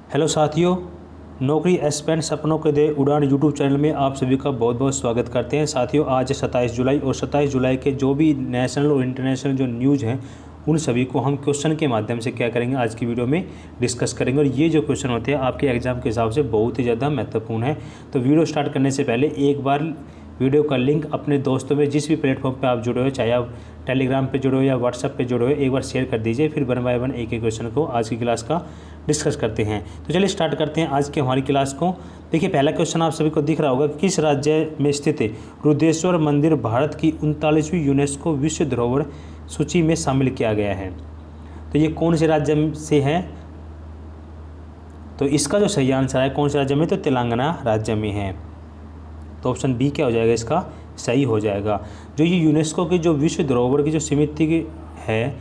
Hello साथियों, नौकरी aspirant सपनों के दे उड़ान यूट्यूब चैनल में आप सभी का बहुत बहुत स्वागत करते हैं। साथियों, आज 27 जुलाई और 27 जुलाई के जो भी नेशनल और इंटरनेशनल जो न्यूज़ हैं उन सभी को हम क्वेश्चन के माध्यम से क्या करेंगे, आज की वीडियो में डिस्कस करेंगे। और ये जो क्वेश्चन होते हैं आपके एग्जाम के हिसाब से बहुत ही ज़्यादा महत्वपूर्ण है। तो वीडियो स्टार्ट करने से पहले एक बार वीडियो का लिंक अपने दोस्तों में जिस भी प्लेटफॉर्म पे आप जुड़े हो, चाहे आप टेलीग्राम पे जुड़े हो या व्हाट्सएप पे जुड़े हो, एक बार शेयर कर दीजिए। फिर वन बाय वन एक एक क्वेश्चन को आज की क्लास का डिस्कस करते हैं। तो चलिए स्टार्ट करते हैं आज की हमारी क्लास को। देखिए, पहला क्वेश्चन आप सभी को दिख रहा होगा, किस राज्य में स्थित रुद्रेश्वर मंदिर भारत की 39वीं यूनेस्को विश्व धरोहर सूची में शामिल किया गया है? तो ये कौन से राज्य से है? तो इसका जो सही आंसर है कौन से राज्य में, तो तेलंगाना राज्य में है। तो ऑप्शन बी क्या हो जाएगा, इसका सही हो जाएगा। जो ये यूनेस्को की जो विश्व धरोहर की जो समिति है,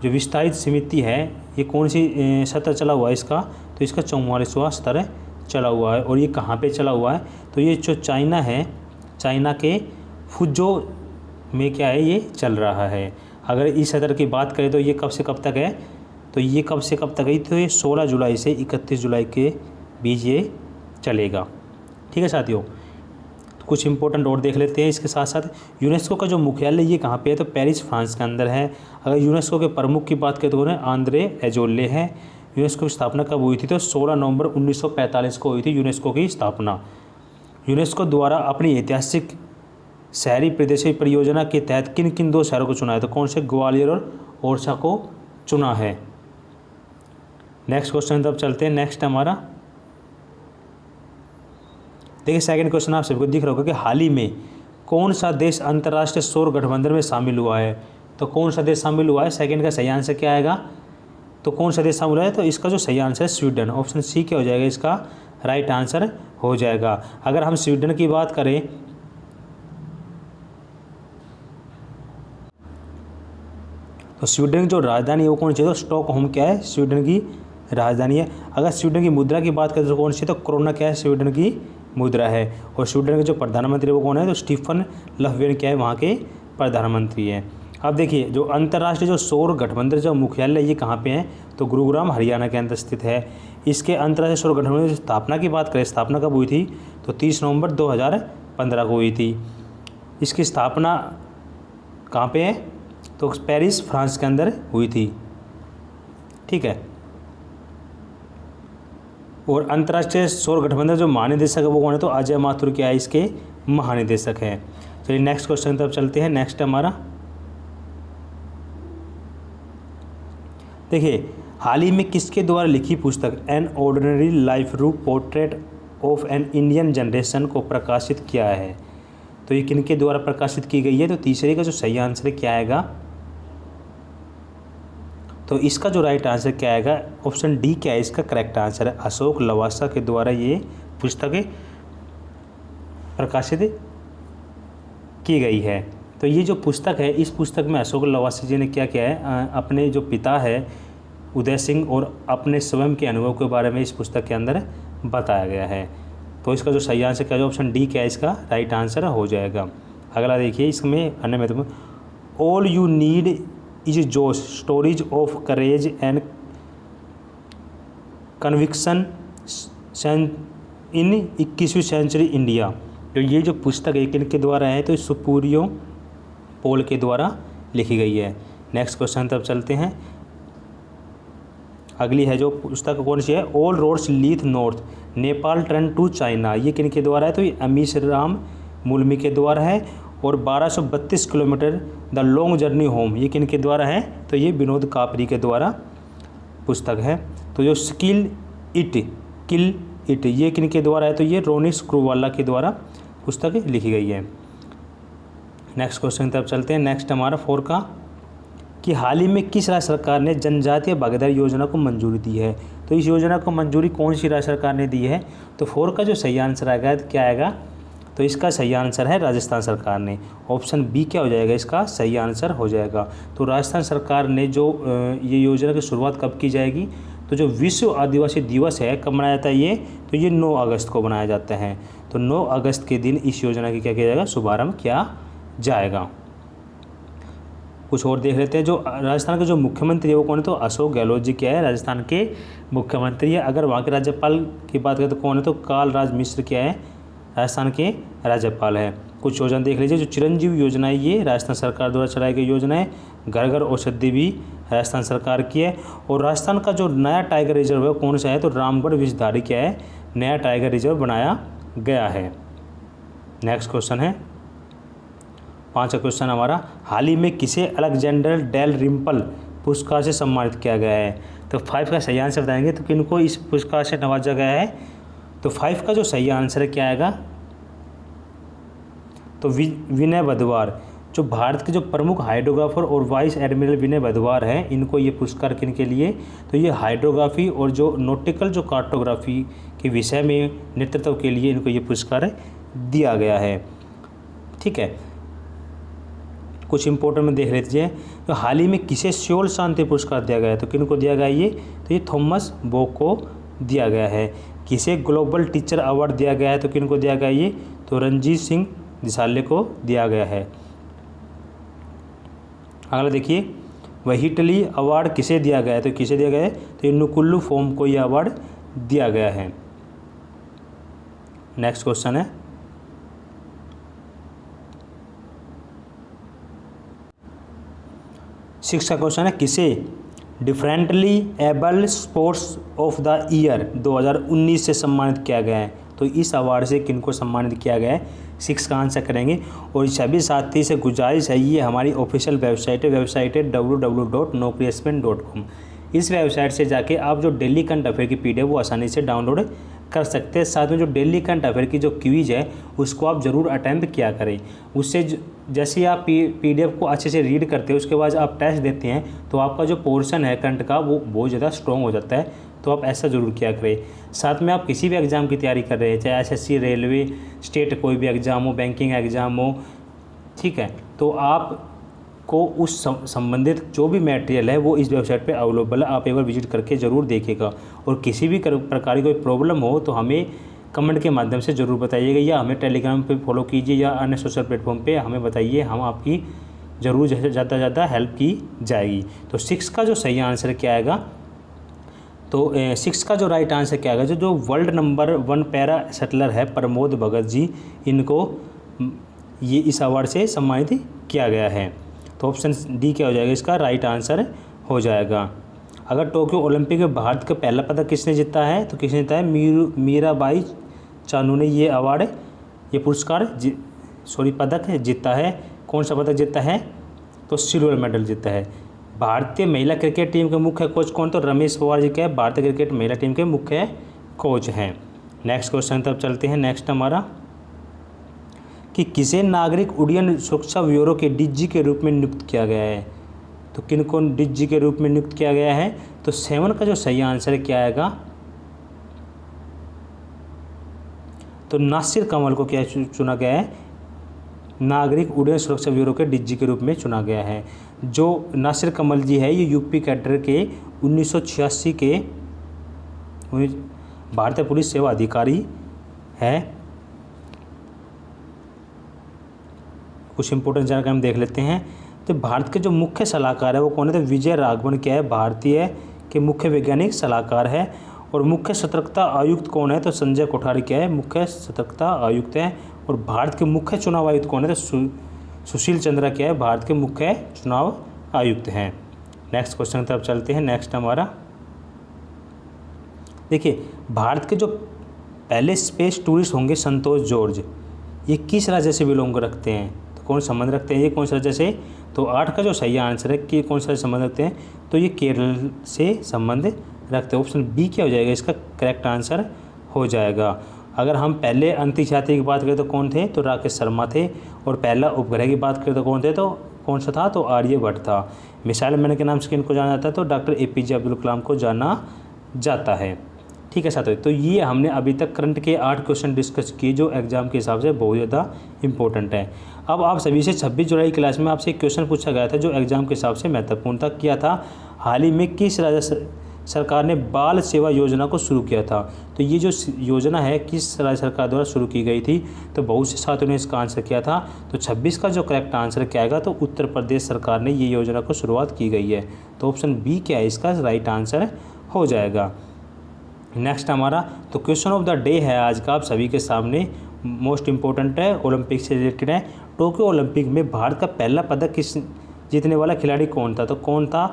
जो विस्तारित समिति है, ये कौन सी सत्र चला हुआ है इसका? तो इसका 44वां सत्र चला हुआ है। और ये कहाँ पे चला हुआ है? तो ये जो चाइना है, चाइना के फुजो में क्या है, ये चल रहा है। अगर इस सत्र की बात करें तो ये कब से कब तक है? तो ये कब से कब तक है? तो ये 16 जुलाई से 31 जुलाई के बीच ये चलेगा। ठीक है साथियों, कुछ इंपॉर्टेंट और देख लेते हैं इसके साथ साथ। यूनेस्को का जो मुख्यालय ये कहाँ पे है? तो पेरिस फ्रांस के अंदर है। अगर यूनेस्को के प्रमुख की बात करें तो उन्हें आंद्रे एजोले हैं। यूनेस्को की स्थापना कब हुई थी? तो 16 नवंबर 1945 को हुई थी यूनेस्को की स्थापना। यूनेस्को द्वारा अपनी ऐतिहासिक शहरी प्रदेशीय परियोजना के तहत किन किन 2 शहरों को चुना है? तो कौन से? ग्वालियर और ओरछा को चुना है। नेक्स्ट क्वेश्चन तब चलते हैं। नेक्स्ट हमारा देखिए, सेकंड क्वेश्चन आप सबको दिख रहा होगा कि हाल ही में कौन सा देश अंतर्राष्ट्रीय सौर गठबंधन में शामिल हुआ है? तो कौन सा देश शामिल हुआ है? सेकंड का सही आंसर क्या आएगा? तो कौन सा देश शामिल हुआ है? तो इसका जो सही आंसर है स्वीडन। ऑप्शन सी क्या हो जाएगा, इसका राइट आंसर हो जाएगा। अगर हम स्वीडन की बात करें तो स्वीडन की जो राजधानी है वो कौन सी है? तो स्टॉकहोम क्या है, स्वीडन की राजधानी है। अगर स्वीडन की मुद्रा की बात करें तो कौन सी? तो क्रोना क्या है, स्वीडन की मुद्रा है। और स्वीडन के जो प्रधानमंत्री है वो कौन है? तो स्टीफन लफवेन क्या है, वहाँ के प्रधानमंत्री हैं। अब देखिए, जो अंतर्राष्ट्रीय जो सौर गठबंधन जो मुख्यालय ये कहाँ पे है? तो गुरुग्राम हरियाणा के अंदर स्थित है। इसके अंतर्राष्ट्रीय सौर गठबंधन की स्थापना की बात करें, स्थापना कब हुई थी? तो 30 नवंबर 2015 को हुई थी। इसकी स्थापना कहाँ पे है? तो पेरिस फ्रांस के अंदर हुई थी। ठीक है। और अंतर्राष्ट्रीय सौर गठबंधन जो महानिदेशक है वो कौन है? तो अजय माथुर क्या है, इसके महानिदेशक हैं। चलिए नेक्स्ट क्वेश्चन तब चलते हैं। नेक्स्ट हमारा देखिए, हाल ही में किसके द्वारा लिखी पुस्तक एन ऑर्डिनरी लाइफ रू portrait of an Indian generation को प्रकाशित किया है? तो ये किनके द्वारा प्रकाशित की गई है? तो तीसरे का जो सही आंसर क्या आएगा? तो इसका जो राइट आंसर क्या आएगा? ऑप्शन डी क्या है, इसका करेक्ट आंसर है। अशोक लवासा के द्वारा ये पुस्तकें प्रकाशित की गई है। तो ये जो पुस्तक है, इस पुस्तक में अशोक लवासा जी ने क्या किया है, अपने जो पिता है उदय सिंह और अपने स्वयं के अनुभव के बारे में इस पुस्तक के अंदर बताया गया है। तो इसका जो सही आंसर क्या है? ऑप्शन डी क्या है, इसका राइट आंसर हो जाएगा। अगला देखिए, इसमें अन्य महत्वपूर्ण ऑल यू नीड इज जोश stories of courage and conviction in 21वीं सेंचुरी इंडिया। तो ये जो पुस्तक है किनके द्वारा है? तो सुपुरियो पोल के द्वारा लिखी गई है। नेक्स्ट क्वेश्चन तब चलते हैं। अगली है जो पुस्तक कौन सी है? All roads lead north Nepal turn to China. ये किनके द्वारा है? तो ये अमीश राम मुल्मी के द्वारा है। और 1232 kilometre the long journey home, ये किनके द्वारा है? तो ये विनोद कापरी के द्वारा पुस्तक है। तो जो स्किल इट ये किनके द्वारा है? तो ये रोनी स्क्रूवाला के द्वारा पुस्तक लिखी गई है। नेक्स्ट क्वेश्चन तब चलते हैं। नेक्स्ट हमारा 4 का कि हाल ही में किस राज्य सरकार ने जनजातीय भागीदारी योजना को मंजूरी दी है? तो इस योजना को मंजूरी कौन सी राज्य सरकार ने दी है? तो 4 का जो सही आंसर आएगा क्या आएगा? तो इसका सही आंसर है राजस्थान सरकार ने। ऑप्शन बी क्या हो जाएगा, इसका सही आंसर हो जाएगा। तो राजस्थान सरकार ने जो ये योजना की शुरुआत कब की जाएगी? तो जो विश्व आदिवासी दिवस है कब मनाया जाता है ये? तो ये 9 अगस्त को मनाया जाता है। तो 9 अगस्त के दिन इस योजना की क्या किया जाएगा? शुभारंभ किया जाएगा। कुछ और देख लेते हैं। जो राजस्थान के जो मुख्यमंत्री है वो कौन है, तो अशोक गहलोत जी क्या है, राजस्थान के मुख्यमंत्री है। अगर वहाँ के राज्यपाल की बात करें तो कौन है, तो कालराज मिश्र क्या है, राजस्थान के राज्यपाल है। कुछ योजना देख लीजिए। जो चिरंजीवी योजना है ये राजस्थान सरकार द्वारा चलाई गई योजना है। घर घर औषधि भी राजस्थान सरकार की है। और राजस्थान का जो नया टाइगर रिजर्व है कौन सा है, तो रामगढ़ विषधारी क्या है, नया टाइगर रिजर्व बनाया गया है। नेक्स्ट क्वेश्चन है 5वां क्वेश्चन हमारा, हाल ही में किसे अलेक्जेंडर डेल रिम्पल पुरस्कार से सम्मानित किया गया है। तो 5 का सही आंसर बताएंगे तो किनको इस पुरस्कार से नवाजा गया है। तो 5 का जो सही आंसर है क्या आएगा, तो विनय बधवार। जो भारत के जो प्रमुख हाइड्रोग्राफर और वाइस एडमिरल विनय बधवार हैं, इनको ये पुरस्कार किनके लिए, तो ये हाइड्रोग्राफी और जो नॉटिकल जो कार्टोग्राफी के विषय में नेतृत्व के लिए इनको ये पुरस्कार दिया गया है। ठीक है, कुछ इंपॉर्टेंट में देख लीजिए। तो हाल ही में किसे सियोल शांति पुरस्कार दिया गया है, तो किनको दिया गया ये, तो ये थॉमस बोक को दिया गया है। किसे ग्लोबल टीचर अवार्ड दिया गया है, तो किनको दिया गया ये, तो रणजीत सिंह दिसाले को दिया गया है। अगला देखिए, वहीटली अवार्ड किसे दिया गया है, तो किसे दिया गया है, तो नुकुल्लू फोम को यह अवार्ड दिया गया है। नेक्स्ट क्वेश्चन है 6 का क्वेश्चन है, किसे differently able sports of the year 2019 से सम्मानित किया गया है। तो इस अवार्ड से किनको सम्मानित किया गया है, 6 का आंसर करेंगे। और सभी साथी से गुजारिश है, ये हमारी ऑफिशियल वेबसाइट है www.naukriexpert.com। इस वेबसाइट से जाके आप जो डेली करंट अफेयर की PDF वो आसानी से डाउनलोड कर सकते हैं। साथ में जो डेली करंट अफेयर की जो क्विज है उसको आप ज़रूर अटेम्प्ट किया करें। उससे जैसे ही आप PDF को अच्छे से रीड करते हैं उसके बाद आप टेस्ट देते हैं तो आपका जो पोर्शन है करंट का वो बहुत ज़्यादा स्ट्रॉन्ग हो जाता है। तो आप ऐसा ज़रूर किया करें। साथ में आप किसी भी एग्ज़ाम की तैयारी कर रहे हैं, चाहे SSC, रेलवे, स्टेट कोई भी एग्ज़ाम हो, बैंकिंग एग्ज़ाम हो, ठीक है, तो आप को उस संबंधित जो भी मटेरियल है वो इस वेबसाइट पे अवेलेबल है। आप एक बार विजिट करके ज़रूर देखिएगा। और किसी भी प्रकार की कोई प्रॉब्लम हो तो हमें कमेंट के माध्यम से ज़रूर बताइएगा, या हमें टेलीग्राम पे फॉलो कीजिए या अन्य सोशल प्लेटफॉर्म पे हमें बताइए, हम आपकी ज़रूर ज़्यादा से ज़्यादा हेल्प की जाएगी। तो 6 का जो सही आंसर क्या आएगा, तो 6 का जो राइट आंसर क्या आएगा, जो वर्ल्ड नंबर 1 पैरा सेटलर है प्रमोद भगत जी, इनको ये इस अवार्ड से सम्मानित किया गया है। तो ऑप्शन डी क्या हो जाएगा, इसका राइट आंसर हो जाएगा। अगर टोक्यो ओलंपिक में भारत का पहला पदक किसने जीता है, तो किसने जीता है, मीराबाई चानू ने ये अवार्ड, ये पुरस्कार पदक जीता है। कौन सा पदक जीता है, तो सिल्वर मेडल जीता है। भारतीय महिला क्रिकेट टीम के मुख्य कोच कौन, तो रमेश पवार जी क्या है, भारतीय क्रिकेट महिला टीम के मुख्य कोच हैं। नेक्स्ट क्वेश्चन तब चलते हैं। नेक्स्ट हमारा कि किसे नागरिक उड्डयन सुरक्षा ब्यूरो के DG के रूप में नियुक्त किया गया है, तो किन को DG के रूप में नियुक्त किया गया है, तो 7 का जो सही आंसर क्या आएगा, तो नासिर कमल को क्या चुना गया है, नागरिक उड्डयन सुरक्षा ब्यूरो के DG के रूप में चुना गया है। जो नासिर कमल जी है ये यूपी कैडर के 1986 के भारतीय पुलिस सेवा अधिकारी है। कुछ इंपॉर्टेंट जानकारी हम देख लेते हैं। तो भारत के जो मुख्य सलाहकार है वो कौन है, तो विजय राघवन क्या है, भारतीय के मुख्य वैज्ञानिक सलाहकार है। और मुख्य सतर्कता आयुक्त कौन है, तो संजय कोठारी क्या है, मुख्य सतर्कता आयुक्त है। और भारत के मुख्य चुनाव आयुक्त कौन है, तो सुशील चंद्रा क्या है, भारत के मुख्य चुनाव आयुक्त हैं। नेक्स्ट क्वेश्चन की तरफ चलते हैं। नेक्स्ट हमारा देखिए, भारत के जो पहले स्पेस टूरिस्ट होंगे संतोष जॉर्ज, ये किस राज्य से बिलोंग रखते हैं, तो कौन संबंध रखते हैं, ये कौन सा राज्य से, तो 8 का जो सही आंसर है कि कौन सा संबंध रखते हैं, तो ये केरल से संबंध रखते हैं। ऑप्शन बी क्या हो जाएगा, इसका करेक्ट आंसर हो जाएगा। अगर हम पहले अंतरिक्ष यात्री की बात करें तो कौन थे, तो राकेश शर्मा थे। और पहला उपग्रह की बात करें तो कौन थे, तो कौन सा था, तो आर्यभट्ट था। मिसाइल मैन के नाम से किनको जाना जाता है, तो डॉक्टर APJ अब्दुल कलाम को जाना जाता है। ठीक है साथियों, तो ये हमने अभी तक करंट के 8 क्वेश्चन डिस्कस किए जो एग्जाम के हिसाब से बहुत ज़्यादा इंपॉर्टेंट है। अब आप सभी से 26 जुलाई क्लास में आपसे एक क्वेश्चन पूछा गया था जो एग्जाम के हिसाब से महत्वपूर्ण था, किया था, हाल ही में किस सरकार ने बाल सेवा योजना को शुरू किया था। तो ये जो योजना है किस राज्य सरकार द्वारा शुरू की गई थी, तो बहुत से छात्रों ने इसका आंसर किया था। तो 26 का जो करेक्ट आंसर क्या आएगा, तो उत्तर प्रदेश सरकार ने ये योजना को शुरुआत की गई है। तो ऑप्शन बी क्या है इसका राइट आंसर हो जाएगा। नेक्स्ट हमारा तो क्वेश्चन ऑफ द डे है आज का आप सभी के सामने, मोस्ट इम्पोर्टेंट है, ओलंपिक से रिलेटेड है। टोक्यो ओलंपिक में भारत का पहला पदक जीतने वाला खिलाड़ी कौन था, तो कौन था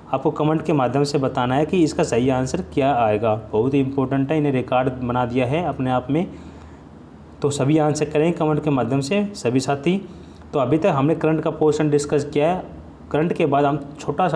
आपको कमेंट के माध्यम से बताना है कि इसका सही आंसर क्या आएगा। बहुत ही इंपॉर्टेंट है, इन्हें रिकॉर्ड बना दिया है अपने आप में। तो सभी आंसर करेंगे कमेंट के माध्यम से सभी साथी। तो अभी तक हमने करंट का पोर्शन डिस्कस किया है। करंट के बाद हम थोड़ा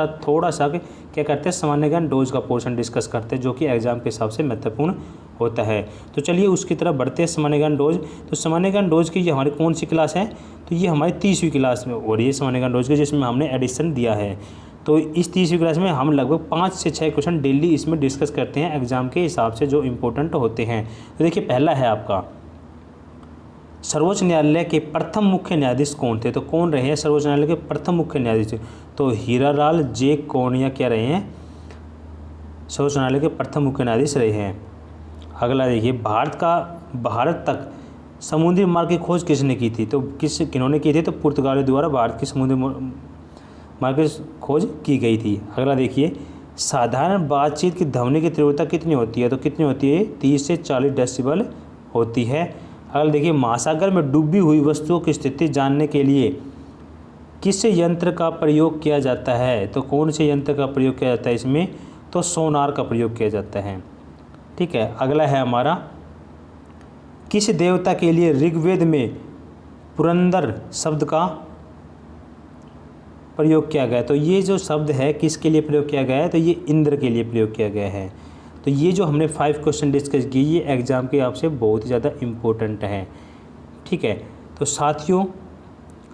सा क्या करते हैं, सामान्य ज्ञान डोज का पोर्शन डिस्कस करते हैं, जो कि एग्जाम के हिसाब से महत्वपूर्ण होता है। तो चलिए उसकी तरफ बढ़ते हैं, सामान्य ज्ञान डोज। तो सामान्य ज्ञान डोज की ये हमारी कौन सी क्लास है, तो ये हमारी 30वीं क्लास में हो रही है सामान्य ज्ञान डोज की, जिसमें हमने एडिशन दिया है। तो इस 30वीं क्लास में हम लगभग 5 से 6 क्वेश्चन डेली इसमें डिस्कस करते हैं एग्जाम के हिसाब से जो इम्पोर्टेंट होते हैं। तो देखिए पहला है आपका, सर्वोच्च न्यायालय के प्रथम मुख्य न्यायाधीश कौन थे, तो कौन रहे हैं सर्वोच्च न्यायालय के प्रथम मुख्य न्यायाधीश, तो हीरालाल जे कोनिया क्या रहे हैं, सर्वोच्च न्यायालय के प्रथम मुख्य न्यायाधीश रहे हैं। अगला देखिए, भारत तक समुद्री मार्ग की खोज किसने की थी, तो किन्होंने की थी, तो पुर्तगालियों द्वारा भारत की समुद्री मार्ग की खोज की गई थी। अगला देखिए, साधारण बातचीत की ध्वनि की तीव्रता कितनी होती है, तो कितनी होती है, 30 से 40 डेसिबल होती है। अगला देखिए, महासागर में डूबी हुई वस्तुओं की स्थिति जानने के लिए किस यंत्र का प्रयोग किया जाता है, तो कौन से यंत्र का प्रयोग किया जाता है इसमें, तो सोनार का प्रयोग किया जाता है। ठीक है, अगला है हमारा, किस देवता के लिए ऋग्वेद में पुरंदर शब्द का प्रयोग किया गया है, तो ये जो शब्द है किसके लिए प्रयोग किया गया है, तो ये इंद्र के लिए प्रयोग किया गया है। तो ये जो हमने 5 क्वेश्चन डिस्कस किए ये एग्जाम के आपसे बहुत ही ज़्यादा इम्पोर्टेंट है। ठीक है, तो साथियों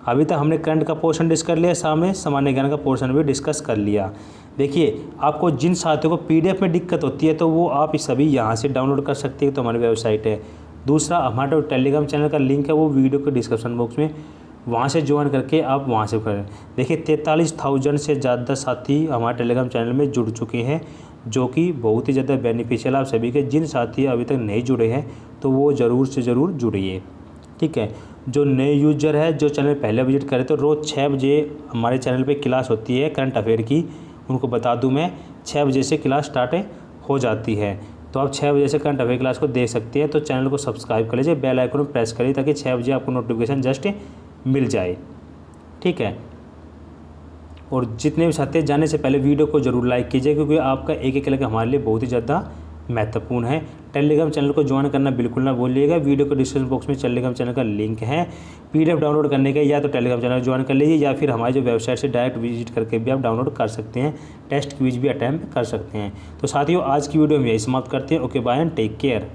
अभी तक हमने करंट का पोर्शन डिस्कस कर लिया, सामने सामान्य ज्ञान का पोर्शन भी डिस्कस कर लिया। देखिए आपको जिन साथियों को PDF में दिक्कत होती है तो वो आप सभी यहाँ से डाउनलोड कर सकते हैं, तो हमारी वेबसाइट है। दूसरा हमारा जो टेलीग्राम चैनल का लिंक है वो वीडियो के डिस्क्रिप्शन बॉक्स में, वहाँ से ज्वाइन करके आप वहाँ से करें। देखिए 43,000 से ज़्यादा साथी हमारे टेलीग्राम चैनल में जुड़ चुके हैं, जो कि बहुत ही ज़्यादा बेनिफिशियल आप सभी के। जिन साथी अभी तक नहीं जुड़े हैं तो वो ज़रूर से ज़रूर जुड़िए। ठीक है, जो नए यूजर है जो चैनल पहले विजिट करें, तो रोज़ 6 बजे हमारे चैनल पे क्लास होती है करंट अफेयर की। उनको बता दूं मैं 6 बजे से क्लास स्टार्ट हो जाती है, तो आप 6 बजे से करंट अफेयर क्लास को देख सकते हैं। तो चैनल को सब्सक्राइब कर लीजिए, बेल आइकन पर प्रेस करिए ताकि 6 बजे आपको नोटिफिकेशन जस्ट मिल जाए। ठीक है, और जितने भी साथी जाने से पहले वीडियो को जरूर लाइक कीजिए, क्योंकि आपका एक लाइक हमारे लिए बहुत ही ज़्यादा महत्वपूर्ण है। टेलीग्राम चैनल को ज्वाइन करना बिल्कुल ना भूलिएगा, वीडियो के डिस्क्रिप्शन बॉक्स में टेलीग्राम चैनल का लिंक है। PDF डाउनलोड करने के या तो टेलीग्राम चैनल ज्वाइन कर लीजिए, या फिर हमारी जो वेबसाइट से डायरेक्ट विजिट करके भी आप डाउनलोड कर सकते हैं, टेस्ट क्विज भी अटैम्प्ट कर सकते हैं। तो साथियों आज की वीडियो में यही समाप्त करते हैं। Okay bye and take care.